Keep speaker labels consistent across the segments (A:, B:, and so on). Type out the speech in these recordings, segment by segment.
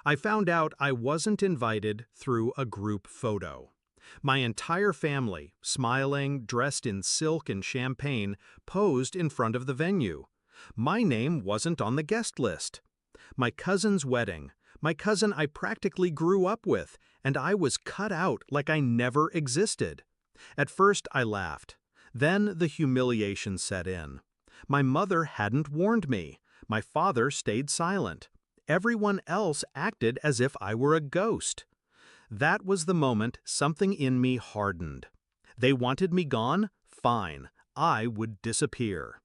A: I found out I wasn't invited through a group photo. My entire family, smiling, dressed in silk and champagne, posed in front of the venue. My name wasn't on the guest list. My cousin's wedding, my cousin I practically grew up with, and I was cut out like I never existed. At first I laughed. Then the humiliation set in. My mother hadn't warned me. My father stayed silent. Everyone else acted as if I were a ghost. That was the moment something in me hardened. They wanted me gone? Fine. I would disappear.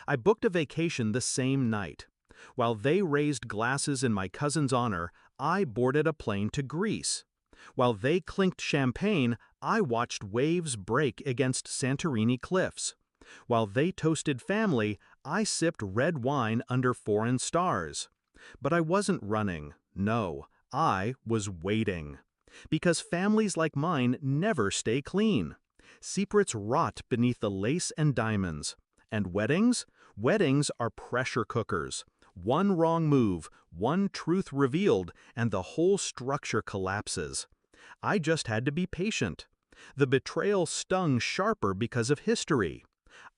A: I booked a vacation the same night. While they raised glasses in my cousin's honor, I boarded a plane to Greece. While they clinked champagne, I watched waves break against Santorini cliffs. While they toasted family, I sipped red wine under foreign stars. But I wasn't running. No, I was waiting. Because families like mine never stay clean. Secrets rot beneath the lace and diamonds. And weddings? Weddings are pressure cookers. One wrong move, one truth revealed, and the whole structure collapses. I just had to be patient. The betrayal stung sharper because of history.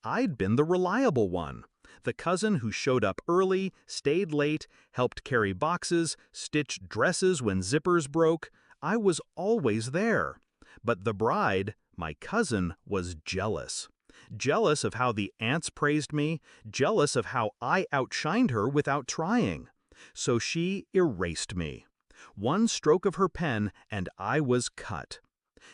A: I'd been the reliable one. The cousin who showed up early, stayed late, helped carry boxes, stitched dresses when zippers broke. I was always there. But the bride, my cousin, was jealous. Jealous of how the aunts praised me, jealous of how I outshined her without trying. So she erased me. One stroke of her pen and I was cut.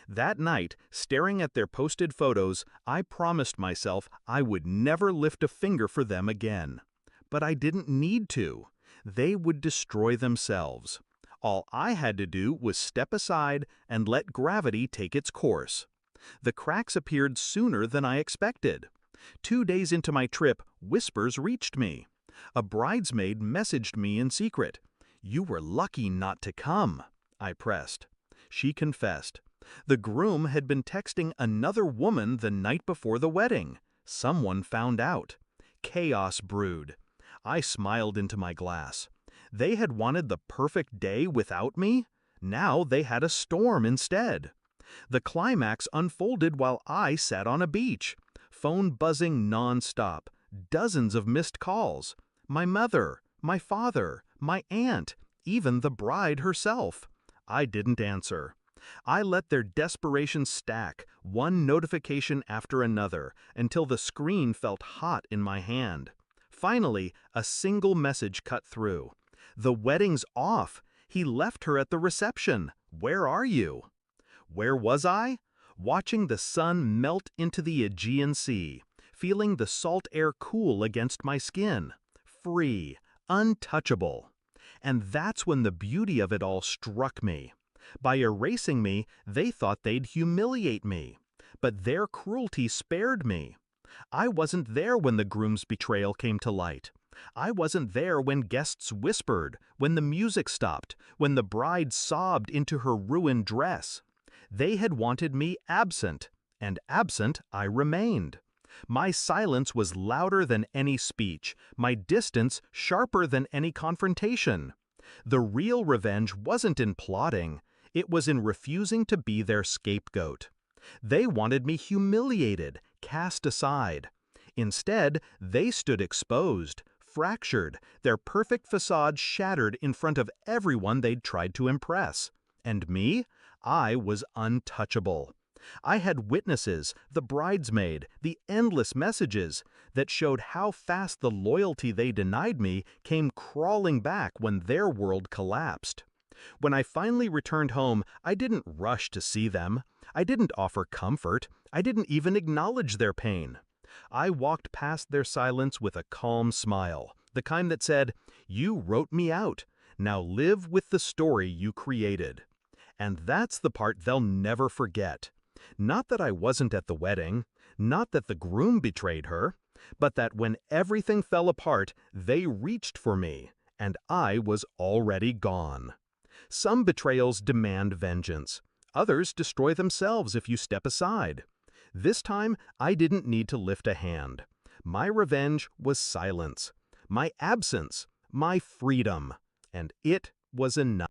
A: That night, staring at their posted photos, I promised myself I would never lift a finger for them again. But I didn't need to. They would destroy themselves. All I had to do was step aside and let gravity take its course. The cracks appeared sooner than I expected. 2 days into my trip, whispers reached me. A bridesmaid messaged me in secret. "You were lucky not to come," I pressed. She confessed. The groom had been texting another woman the night before the wedding. Someone found out. Chaos brewed. I smiled into my glass. They had wanted the perfect day without me. Now they had a storm instead. The climax unfolded while I sat on a beach. Phone buzzing non-stop. Dozens of missed calls. My mother, my father, my aunt, even the bride herself. I didn't answer. I let their desperation stack, one notification after another, until the screen felt hot in my hand. Finally, a single message cut through. "The wedding's off. He left her at the reception. Where are you?" Where was I? Watching the sun melt into the Aegean Sea, feeling the salt air cool against my skin. Free, untouchable. And that's when the beauty of it all struck me. By erasing me, they thought they'd humiliate me. But their cruelty spared me. I wasn't there when the groom's betrayal came to light. I wasn't there when guests whispered, when the music stopped, when the bride sobbed into her ruined dress. They had wanted me absent, and absent I remained. My silence was louder than any speech, my distance sharper than any confrontation. The real revenge wasn't in plotting, it was in refusing to be their scapegoat. They wanted me humiliated, cast aside. Instead, they stood exposed, fractured, their perfect facade shattered in front of everyone they'd tried to impress. And me? I was untouchable. I had witnesses, the bridesmaid, the endless messages that showed how fast the loyalty they denied me came crawling back when their world collapsed. When I finally returned home, I didn't rush to see them. I didn't offer comfort. I didn't even acknowledge their pain. I walked past their silence with a calm smile, the kind that said, "You wrote me out. Now live with the story you created." And that's the part they'll never forget. Not that I wasn't at the wedding, not that the groom betrayed her, but that when everything fell apart, they reached for me, and I was already gone. Some betrayals demand vengeance. Others destroy themselves if you step aside. This time, I didn't need to lift a hand. My revenge was silence, my absence, my freedom, and it was enough.